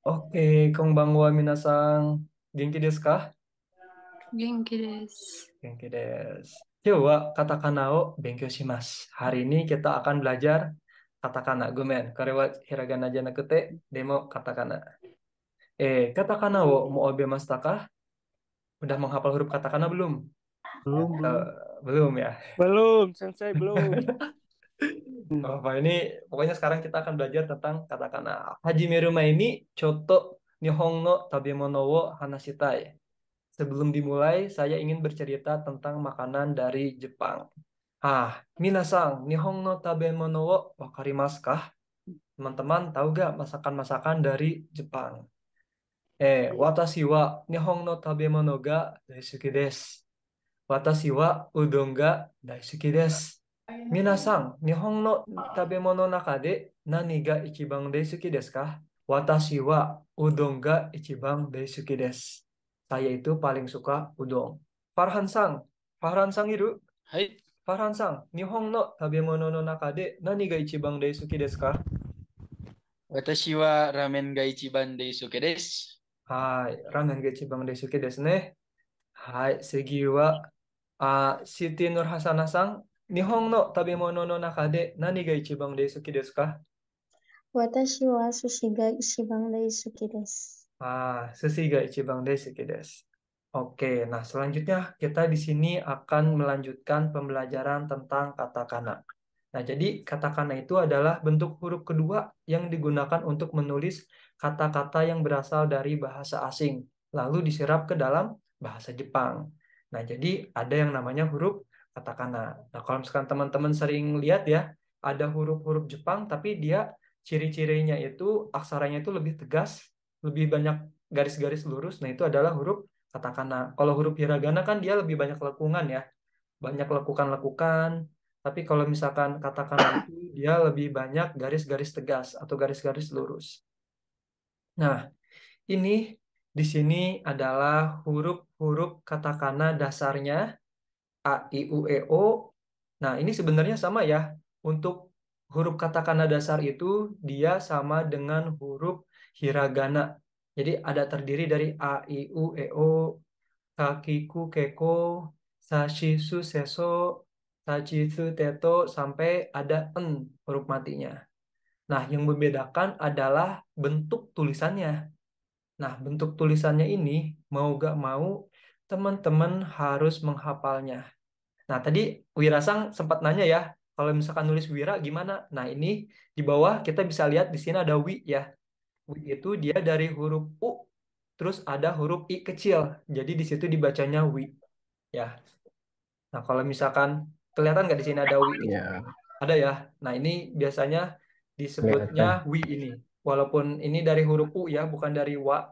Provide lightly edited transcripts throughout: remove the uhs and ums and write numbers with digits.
Oke, konbanwa minasan. Genki desu ka? 元気です。Genki desu. Kyou wa katakana o benkyou shimasu. Hari ini kita akan belajar katakana. Gomen, kore wa hiragana ja nakute, demo katakana. Katakana wo moobemashita ka? Udah menghafal huruf katakana belum? Belum, Eh, belum. belum ya. Belum, Sensei, belum. Gak apa ini pokoknya sekarang kita akan belajar tentang katakana. Hajimeru mae ni choto nihon no tabemono wo hanashitai. Sebelum dimulai, saya ingin bercerita tentang makanan dari Jepang. Minasang, Nihon no tabemono wo wakarimasu ka? Teman-teman tahu gak masakan-masakan dari Jepang? Watashi wa Nihon no tabemono ga daisuki desu. Watashi wa udon ga daisuki desu. Minasang, Nihon no tabemono naka de nani ga ichiban daisuki desu ka? Watashi wa udon ga ichiban daisuki desu. Saya itu paling suka udon. Farhan Sang, Farhan Sang iru? はい。Farhan Sang, Nihon no tabemono no naka de nani ga ichiban daisuki desu ka? 私はラーメンが一番大好きです。Ramen ga ichiban daisuki desu ne. Sugi wa Siti Nurhasana Sang, Nihon no tabemono no naka de nani ga ichiban daisuki desu ka? 私は寿司が一番大好きです。Sushi ga ichiban daisuki desu. Oke, nah selanjutnya kita di sini akan melanjutkan pembelajaran tentang katakana. Nah, jadi katakana itu adalah bentuk huruf kedua yang digunakan untuk menulis kata-kata yang berasal dari bahasa asing, lalu diserap ke dalam bahasa Jepang. Nah, jadi ada yang namanya huruf katakana. Nah, kalau misalkan teman-teman sering lihat ya, ada huruf-huruf Jepang, tapi dia ciri-cirinya itu aksaranya itu lebih tegas, lebih banyak garis-garis lurus. Nah, itu adalah huruf katakana. Kalau huruf hiragana kan dia lebih banyak lekukan ya, banyak lekukan-lekukan. Tapi kalau misalkan katakana itu dia lebih banyak garis-garis tegas atau garis-garis lurus. Nah, ini di sini adalah huruf-huruf katakana dasarnya A, I, U, E, O. Nah, ini sebenarnya sama ya. Untuk huruf katakana dasar itu dia sama dengan huruf hiragana. Jadi ada terdiri dari A, I, U, E, O, kakiku, keko, sashisu, seso, tachisu, teto, sampai ada en huruf matinya. Nah, yang membedakan adalah bentuk tulisannya. Nah, bentuk tulisannya ini mau gak mau teman-teman harus menghafalnya. Nah, tadi Wirasang sempat nanya ya, kalau misalkan nulis Wira gimana? Nah, ini di bawah kita bisa lihat di sini ada Wi ya. Wi itu dia dari huruf U, terus ada huruf I kecil. Jadi di situ dibacanya Wi ya. Nah, kalau misalkan kelihatan nggak di sini ada Wi? Ya, Ada ya. Nah, ini biasanya disebutnya kelihatan. Wi ini. Walaupun ini dari huruf U ya, bukan dari Wa.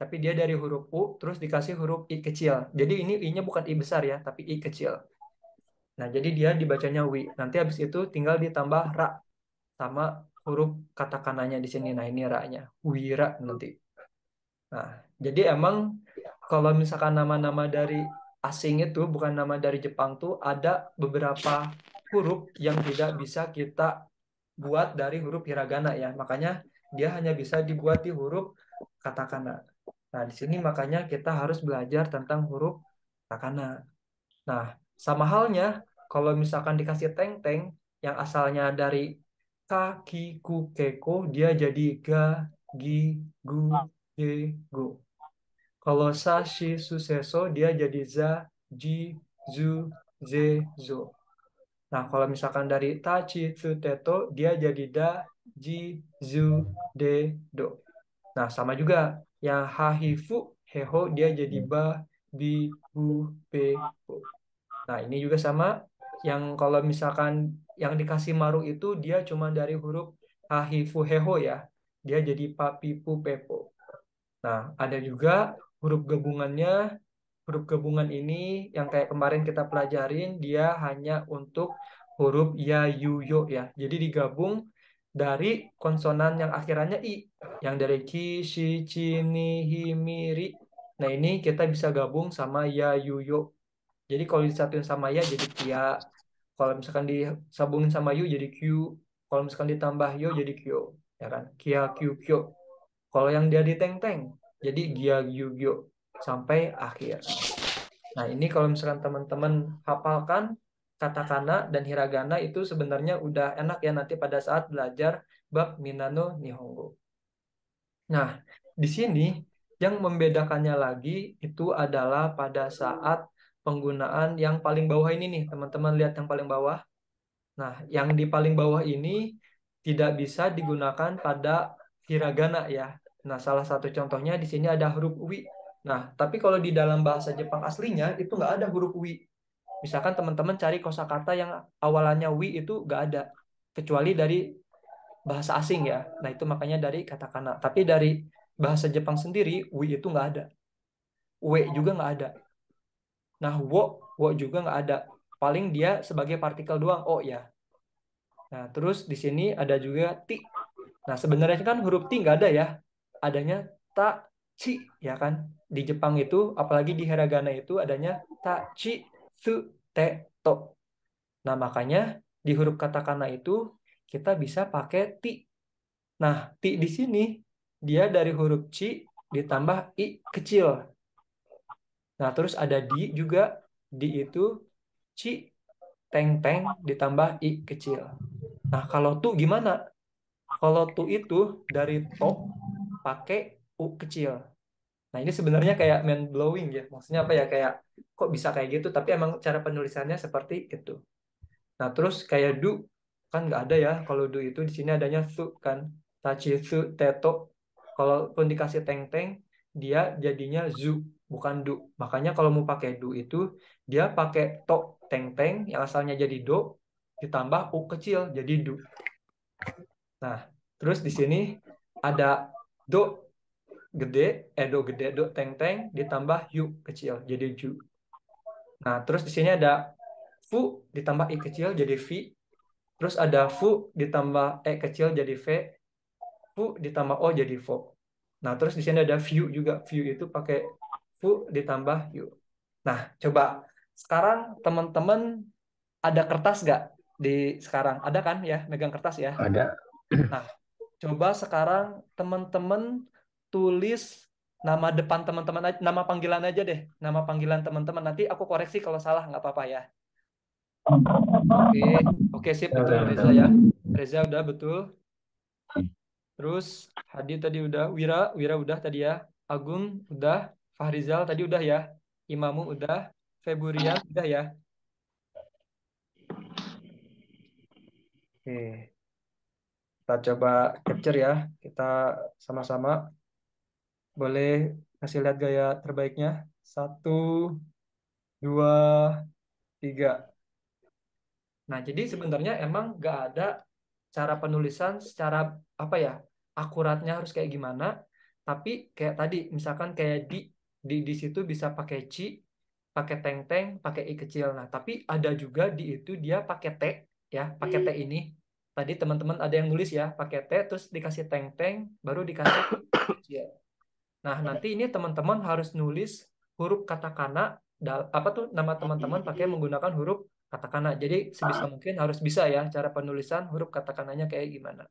Tapi dia dari huruf U, terus dikasih huruf I kecil. Jadi ini I-nya bukan I besar ya, tapi I kecil. Nah, jadi dia dibacanya wi. Nanti habis itu tinggal ditambah ra sama huruf katakananya di sini. Nah, ini ra-nya. Wira nanti. Nah, jadi emang kalau misalkan nama-nama dari asing itu bukan nama dari Jepang tuh ada beberapa huruf yang tidak bisa kita buat dari huruf hiragana ya. Makanya dia hanya bisa dibuat di huruf katakana. Nah, di sini makanya kita harus belajar tentang huruf katakana. Nah, sama halnya kalau misalkan dikasih teng-teng yang asalnya dari kaki ku keko dia jadi ga, gi, gu, ge, gu. Kalau sashi suseso dia jadi za, ji, zu, ze, zo. Nah, kalau misalkan dari tachi tsu teto dia jadi da, ji, zu, de, do. Nah, sama juga yang hahifu heho dia jadi ba, bi, bu, pe, po. Nah, ini juga sama. Yang kalau misalkan yang dikasih maru itu dia cuma dari huruf hahifu heho ya. Dia jadi papi pu pepo. Nah, ada juga huruf gabungannya. Huruf gabungan ini yang kayak kemarin kita pelajarin dia hanya untuk huruf ya, yu, yo ya. Jadi digabung dari konsonan yang akhirannya i. Yang dari ki, shi, chi, ni, hi, mi, ri. Nah, ini kita bisa gabung sama ya, yu, yo. Jadi kalau disatuin sama ya jadi kia. Kalau misalkan disambungin sama yu jadi Q. Kalau misalkan ditambah yo jadi Q. Ya kan? Kia, Q, Q. Kalau yang dia di teng-teng, jadi gia gyu gyo sampai akhir. Nah, ini kalau misalkan teman-teman hafalkan katakana dan hiragana itu sebenarnya udah enak ya nanti pada saat belajar bab Minano Nihongo. Nah, di sini yang membedakannya lagi itu adalah pada saat penggunaan yang paling bawah ini nih, teman-teman lihat yang paling bawah. Nah, yang di paling bawah ini tidak bisa digunakan pada hiragana ya. Nah, salah satu contohnya di sini ada huruf wi. Nah, tapi kalau di dalam bahasa Jepang aslinya itu nggak ada huruf wi. Misalkan teman-teman cari kosakata yang awalannya wi itu nggak ada. Kecuali dari bahasa asing ya. Nah, itu makanya dari katakana. Tapi dari bahasa Jepang sendiri, wi itu nggak ada. We juga nggak ada. Nah, wo juga nggak ada. Paling dia sebagai partikel doang. Oh ya. Nah, terus di sini ada juga ti. Nah, sebenarnya kan huruf ti nggak ada ya. Adanya ta, chi, ya kan? Di Jepang itu, apalagi di hiragana itu adanya ta, chi, su, te, to. Nah, makanya di huruf katakana itu kita bisa pakai ti. Nah, ti di sini dia dari huruf chi ditambah i kecil. Nah, terus ada di juga. Di itu chi, teng, teng ditambah i kecil. Nah, kalau tu gimana? Kalau tu itu dari to pakai u kecil. Nah, ini sebenarnya kayak mind blowing ya. Maksudnya apa ya? Kayak kok bisa kayak gitu? Tapi emang cara penulisannya seperti itu. Nah, terus kayak du kan nggak ada ya. Kalau du itu di sini adanya su kan. Tachi su teto. Kalaupun dikasih teng-teng, dia jadinya zu, bukan du. Makanya kalau mau pakai du itu, dia pakai to teng-teng yang asalnya jadi do, ditambah u kecil jadi du. Nah, terus di sini ada do gede, do gede, do teng-teng, ditambah yu kecil jadi ju. Nah, terus di sini ada fu ditambah i kecil jadi vi. Terus ada fu ditambah e kecil jadi v. Fu ditambah o jadi vo. Nah, terus di sini ada view juga. View itu pakai fu ditambah yu. Nah, coba sekarang teman-teman ada kertas nggak di sekarang? Ada kan ya, megang kertas ya? Ada. Nah, coba sekarang teman-teman tulis nama depan teman-teman aja, nama panggilan aja deh. Nama panggilan teman-teman. Nanti aku koreksi kalau salah, nggak apa-apa ya. Oke, oke sip, betul Reza ya. Reza udah betul. Terus Hadi tadi udah, Wira udah tadi ya. Agung udah, Fahrizal tadi udah ya. Imamu udah, Feburian udah ya. Oke, kita coba capture ya. Kita sama-sama boleh kasih lihat gaya terbaiknya. Satu, dua, tiga. Nah, jadi sebenarnya emang nggak ada cara penulisan secara apa ya akuratnya harus kayak gimana. Tapi kayak tadi, misalkan kayak di situ bisa pakai ci, pakai teng-teng, pakai i kecil. Nah, tapi ada juga di itu dia pakai t ya, pakai t ini. Tadi teman-teman ada yang nulis ya, pakai t terus dikasih teng-teng, baru dikasih i kecil. Nah, nanti ini teman-teman harus nulis huruf katakana, apa tuh nama teman-teman pakai menggunakan huruf katakana. Jadi sebisa mungkin harus bisa ya cara penulisan huruf katakananya kayak gimana.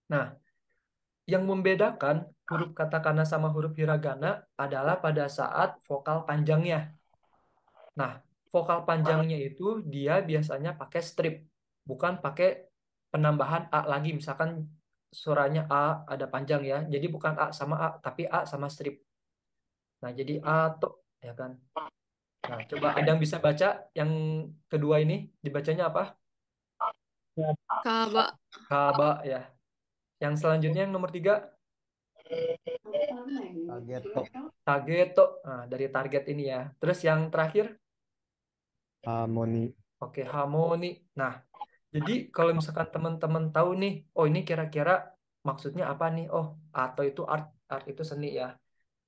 Nah, yang membedakan huruf katakana sama huruf hiragana adalah pada saat vokal panjangnya. Nah, vokal panjangnya itu dia biasanya pakai strip, bukan pakai penambahan A lagi. Misalkan suaranya A ada panjang ya, jadi bukan A sama A, tapi A sama strip. Nah, jadi ato ya kan. Nah, coba ada yang bisa baca yang kedua ini dibacanya apa? Kaba. Kaba ya. Yang selanjutnya yang nomor tiga Tageto. tageto. Nah, dari target ini ya. Terus yang terakhir Harmoni. oke harmoni. Nah, jadi kalau misalkan teman-teman tahu nih, oh ini kira-kira maksudnya apa nih? Oh, atau itu art, art itu seni ya.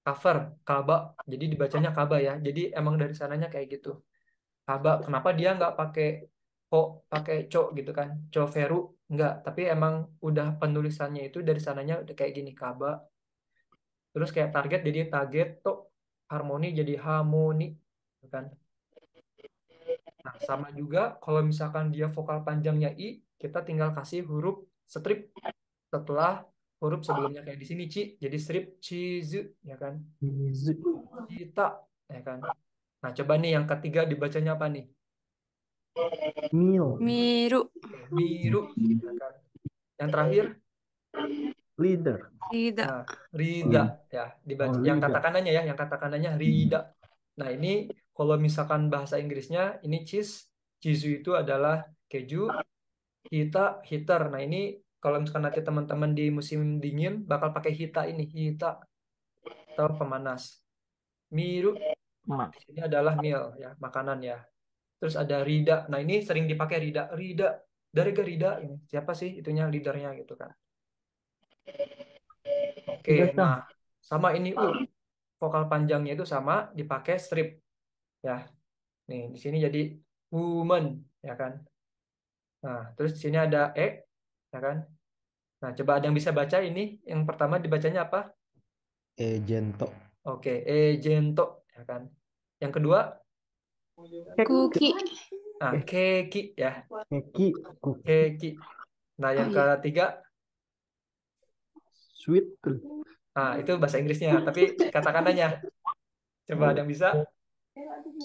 Cover, kaba. Jadi dibacanya kaba ya. Jadi emang dari sananya kayak gitu. Kaba. Kenapa dia nggak pakai kok pakai co gitu kan? Co veru nggak. Tapi emang udah penulisannya itu dari sananya udah kayak gini kaba. Terus kayak target jadi target tuh harmoni jadi harmoni gitu kan. Nah, sama juga kalau misalkan dia vokal panjangnya i, kita tinggal kasih huruf strip setelah huruf sebelumnya kayak di sini ci, jadi strip cizu ya kan. Izu. Kita ya kan. Nah, coba nih yang ketiga dibacanya apa nih? Mil. Miru. Oke, biru ya kan. Yang terakhir Leader. Tidak. nah, rida ya dibaca Oh, yang leader. kata kanannya ya, yang kata kanannya rida. Nah, ini kalau misalkan bahasa Inggrisnya ini cheese, chizu itu adalah keju, hita heater. Nah, ini kalau misalkan nanti teman-teman di musim dingin bakal pakai hita ini, hita atau pemanas. Miru di sini adalah meal ya, makanan ya. Terus ada rida. Nah, ini sering dipakai rida. Rida dari ke rida ini. Siapa sih itunya leadernya gitu kan. Oke, nah Tiga-san. sama ini vokal panjangnya itu sama dipakai strip ya. Nih, di sini jadi woman ya kan. Nah, terus di sini ada ya kan. Nah, coba ada yang bisa baca ini. Yang pertama dibacanya apa? Ejento. Oke, gento ya kan. Yang kedua, Kuki. keki ya, Keki. Cookie. keki. Nah, yang Oh iya. ketiga, Sweet. itu bahasa Inggrisnya, tapi kata kanannya. Coba ada yang bisa?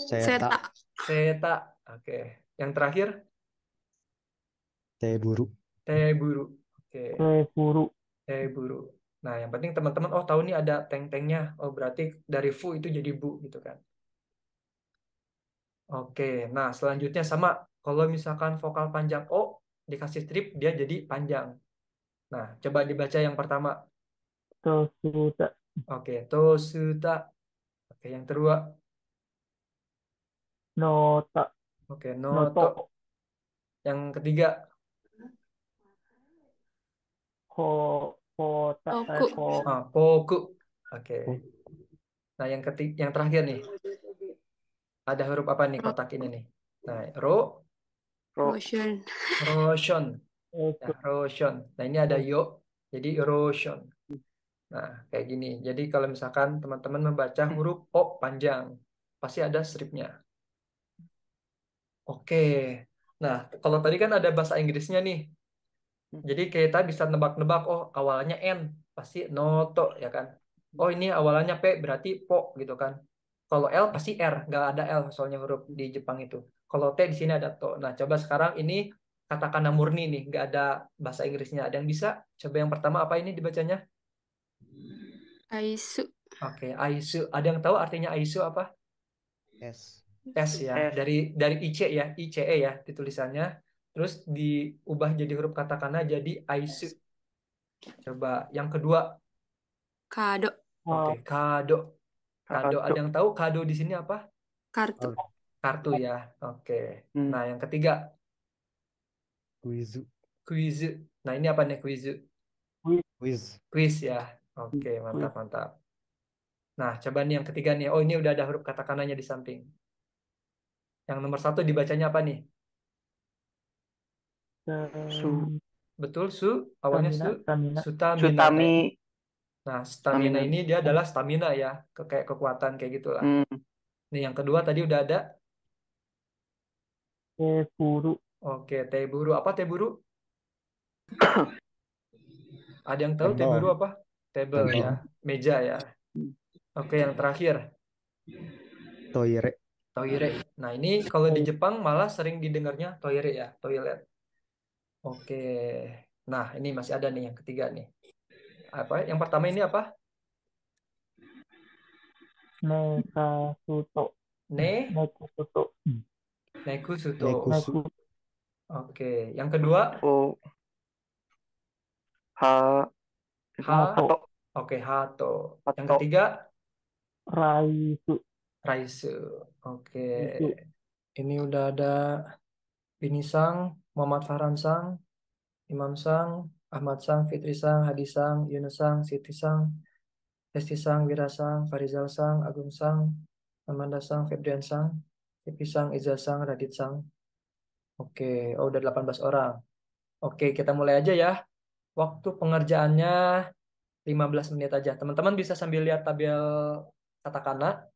Seta. Seta. Seta. Oke. Yang terakhir, Teh buru. teh buru. Oke, Buru. teh buru. Nah, yang penting teman-teman, oh tahu nih ada teng-tengnya. Oh, berarti dari fu itu jadi bu gitu kan. Oke, nah selanjutnya sama. Kalau misalkan vokal panjang O dikasih strip, dia jadi panjang. Nah, coba dibaca yang pertama. Tosuta. Oke, tosuta. Oke, yang kedua. Nota. Oke, noto. Yang ketiga. Kota. Toku. Poku. Oke. Nah, yang terakhir nih. Ada huruf apa nih kotak ini nih? Nah, Ocean. roshon. Ya, roshon. Nah, ini ada yo. Jadi roshon. Nah, kayak gini. Jadi kalau misalkan teman-teman membaca huruf O panjang, pasti ada stripnya. Oke. Nah, kalau tadi kan ada bahasa Inggrisnya nih. Jadi kita bisa nebak-nebak, oh awalnya N, pasti noto ya kan. Oh ini awalannya P, berarti po gitu kan. Kalau L pasti R, nggak ada L soalnya huruf di Jepang itu. Kalau T di sini ada to. Nah coba sekarang ini katakana murni nih, nggak ada bahasa Inggrisnya. Ada yang bisa? Coba yang pertama apa ini dibacanya? Aisu. Oke, Aisu. Ada yang tahu artinya Aisu apa? S. S ya, dari IC ya, ICE ya ditulisannya. Terus diubah jadi huruf katakana jadi Aisu. Coba yang kedua. Kado. Oke, kado. Kado. Ada yang tahu kado di sini apa? Kartu. Kartu ya. Oke. Nah, yang ketiga, Quizu. quiz. Nah, ini apa nih quiz? Quiz. Quiz ya. Oke, mantap, mantap. Nah, coba nih yang ketiga nih. Oh, ini udah ada huruf katakananya di samping. Yang nomor satu dibacanya apa nih? Su. Betul, su. Awalnya su. Stamina. Sutamina. Sutami. Nah, stamina Stamina. ini dia adalah stamina ya. Kayak kekuatan kayak gitulah. Nih, yang kedua tadi udah ada. Buru. Oke, teh buru. Apa teh buru? Ada yang tahu teh Table. buru apa? Table Table. ya. Meja ya. Oke, yang terakhir. Toire. Toire. Nah, ini kalau di Jepang malah sering didengarnya toire ya, toilet. Oke. Nah, ini masih ada nih yang ketiga nih. Apa? Yang pertama ini apa? Nekasuto. Ne, Nekusuto. nekusuto. Nekusu. Oke. Yang kedua, Oh. Ha. ha. Hato. Oke, hato. Yang Hato. ketiga, Raisu. raisu. Oke. Raisu. Ini udah ada Bini Sang, Muhammad Farhan Sang, Imam Sang, Ahmad Sang, Fitri Sang, Hadi Sang, Yunus Sang, Siti Sang, Hesti Sang, Wira Sang, Farizal Sang, Agung Sang, Amanda Sang, Febrian Sang, Tipi Sang, Iza Sang, Radit Sang. Oke, oh udah 18 orang. Oke, kita mulai aja ya. Waktu pengerjaannya 15 menit aja. Teman-teman bisa sambil lihat tabel katakana.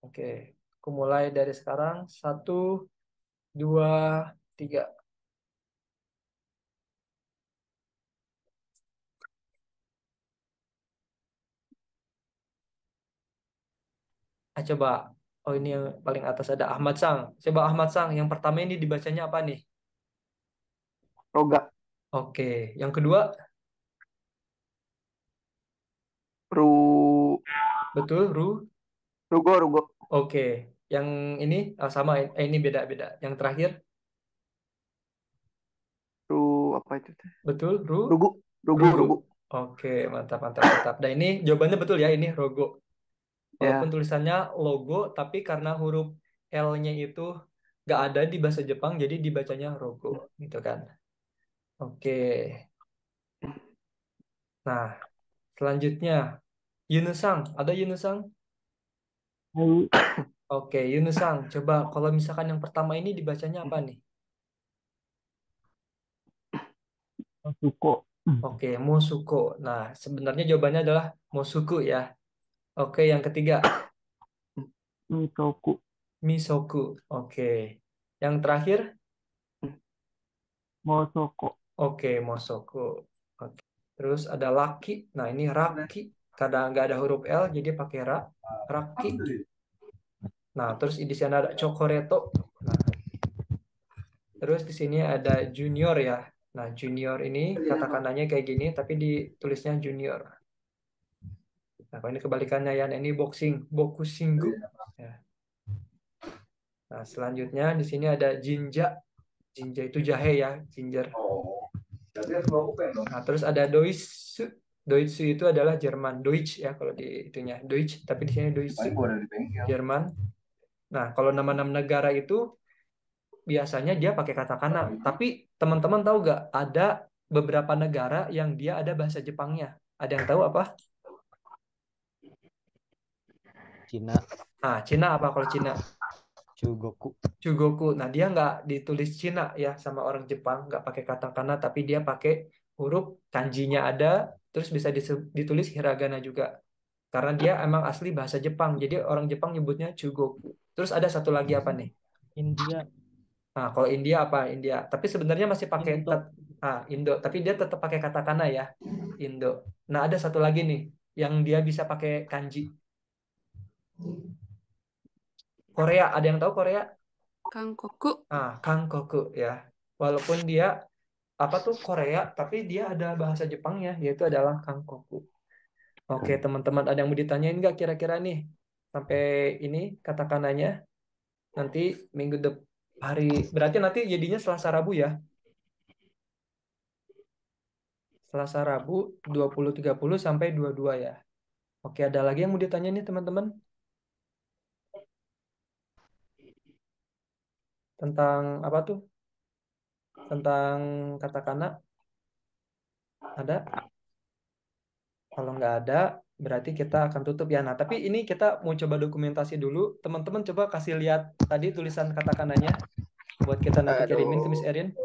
Oke, aku mulai dari sekarang. 1, 2, 3. Coba. Oh, ini yang paling atas ada Ahmad Sang. Coba Ahmad Sang, yang pertama ini dibacanya apa nih? Roga. Oke, yang kedua, Ru. betul, Ru. Rugo. Oke, yang ini sama, ini beda-beda. Yang terakhir, Ru apa itu? betul, Ru. Rugu. Rugo. Rugu. Oke, mantap, mantap, mantap. Dan ini jawabannya betul ya, ini Rogo. Walaupun Ya. tulisannya logo, tapi karena huruf L-nya itu nggak ada di bahasa Jepang, jadi dibacanya Rogo, gitu kan. Oke, nah selanjutnya Yunusang, ada Yunusang? Hai, Oke, Yunusang, coba kalau misalkan yang pertama ini dibacanya apa nih? Masuko. Oke, Mosuko. Nah, sebenarnya jawabannya adalah Mosuku ya. Oke, yang ketiga, Mitoku. Misoku. Oke. Yang terakhir, Mosoko. oke, Mosoko. Oke. Terus ada Laki. Nah, ini Raki. Kadang nggak ada huruf L, jadi pakai Ra. Raki. Nah, terus di sana ada Chocoreto. Nah, terus di sini ada Junior ya. Nah, Junior ini kata-katanya kayak gini, tapi ditulisnya Junior. Nah, kalau ini kebalikannya ya. Nah, ini boxing, Bokushingu. Ya. Nah, selanjutnya di sini ada Jinja. Jinja itu jahe ya, ginger. Nah, terus ada Deutsche. Deutsche itu adalah Jerman. Deutsch ya kalau di itunya. Deutsch, tapi di sini Deutsche, Jerman. Nah, kalau nama-nama negara itu biasanya dia pakai katakana. Tapi teman-teman tahu nggak ada beberapa negara yang dia ada bahasa Jepangnya? Ada yang tahu apa? Cina, Nah, Cina apa kalau Cina? Chugoku. Chugoku. Nah, dia nggak ditulis Cina ya sama orang Jepang, nggak pakai katakana, tapi dia pakai huruf kanjinya ada, terus bisa ditulis hiragana juga. Karena dia emang asli bahasa Jepang, jadi orang Jepang nyebutnya Chugoku. Terus ada satu lagi apa nih? India, Nah, kalau India apa? India. Tapi sebenarnya masih pakai Indo. Indo, tapi dia tetap pakai katakana ya, Indo. Nah, ada satu lagi nih yang dia bisa pakai kanji. Korea, ada yang tahu Korea? Kangkoku. Kangkoku ya. Walaupun dia apa tuh Korea, tapi dia ada bahasa Jepangnya, yaitu adalah Kangkoku. Oke, teman-teman, ada yang mau ditanyain nggak kira-kira nih? Sampai ini katakananya nanti minggu depan hari, berarti nanti jadinya Selasa Rabu ya. Selasa Rabu 20.30 sampai 22 ya. Oke, ada lagi yang mau ditanya nih teman-teman? Tentang apa tuh? Tentang katakana? Ada? Kalau nggak ada, berarti kita akan tutup ya. Nah, tapi ini kita mau coba dokumentasi dulu. Teman-teman coba kasih lihat tadi tulisan katakananya buat kita nanti kirimin ke Miss Erin.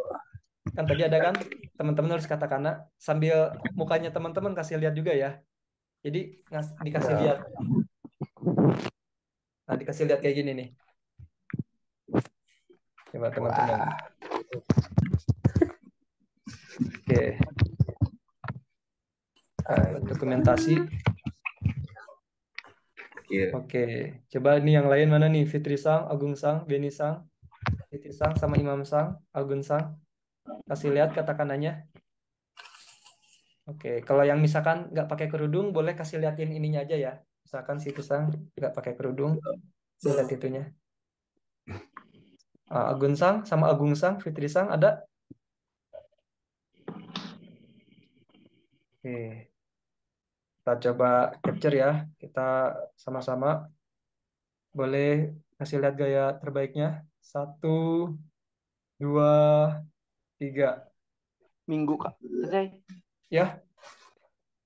Kan tadi ada kan? Teman-teman harus katakana sambil mukanya teman-teman kasih lihat juga ya. Jadi dikasih lihat. Nah, dikasih lihat kayak gini nih. Coba teman-teman. Oke. Dokumentasi. Oke. Coba ini yang lain mana nih? Fitri Sang, Agung Sang, Beni Sang, Fitri Sang sama Imam Sang, Agun Sang. Kasih lihat katakanannya. Oke. Kalau yang misalkan nggak pakai kerudung, boleh kasih liatin ininya aja ya. Misalkan si Sang nggak pakai kerudung, kasih lihat itunya. Agun Sang sama Agung Sang, Fitri Sang ada? Oke. Kita coba capture ya. Kita sama-sama. Boleh kasih lihat gaya terbaiknya. 1, 2, 3. Minggu Kak. Selesai. Ya.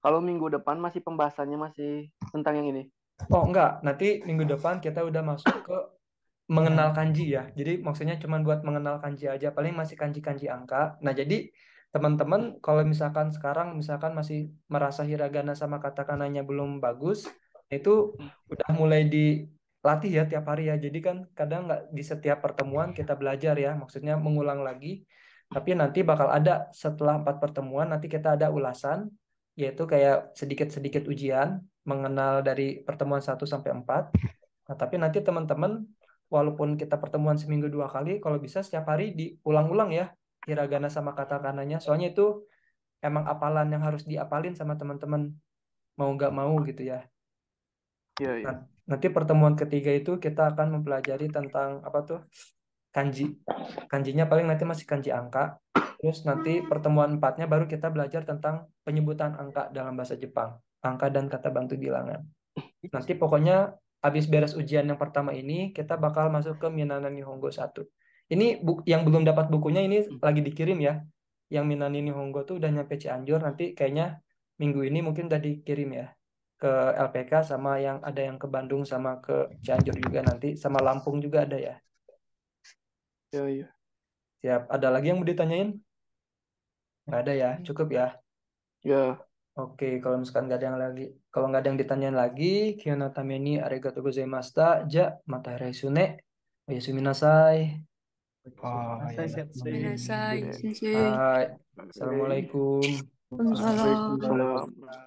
Kalau minggu depan masih pembahasannya masih tentang yang ini. Oh enggak, nanti minggu depan kita udah masuk ke mengenal kanji ya. Jadi maksudnya cuma buat mengenal kanji aja. Paling masih kanji-kanji angka. Nah jadi teman-teman kalau misalkan sekarang misalkan masih merasa hiragana sama katakananya belum bagus, itu udah mulai dilatih ya tiap hari ya. Jadi kan kadang nggak di setiap pertemuan kita belajar ya. Maksudnya mengulang lagi. Tapi nanti bakal ada setelah 4 pertemuan nanti kita ada ulasan, yaitu kayak sedikit-sedikit ujian mengenal dari pertemuan 1 sampai 4. Nah, tapi nanti teman-teman, walaupun kita pertemuan seminggu 2 kali, kalau bisa setiap hari diulang-ulang ya, hiragana sama katakananya. Soalnya itu emang apalan yang harus diapalin sama teman-teman, mau nggak mau gitu ya. Iya, iya. Nah, nanti pertemuan ketiga itu kita akan mempelajari tentang apa tuh? Kanji. Kanjinya paling nanti masih kanji angka. Terus nanti pertemuan empatnya baru kita belajar tentang penyebutan angka dalam bahasa Jepang. Angka dan kata bantu bilangan. Nanti pokoknya habis beres ujian yang pertama ini, kita bakal masuk ke Minana Nihongo 1. Ini yang belum dapat bukunya ini lagi dikirim ya. Yang Minana Nihongo tuh udah nyampe Cianjur, nanti kayaknya minggu ini mungkin udah dikirim ya ke LPK, sama yang ada yang ke Bandung sama ke Cianjur juga nanti, sama Lampung juga ada ya. Iya, iya. Siap. Ada lagi yang mau ditanyain? Nggak ada ya, cukup ya. Ya, Oke, kalau misalkan nggak ada yang lagi, kalau nggak ada yang ditanyain lagi, Kiona Tameni arigatou gozaimashita. Ja, mata sune. Oyasumi nasai. Minasai, iya. sensei. Hai. Assalamualaikum. Waalaikumsalam. Waalaikumsalam.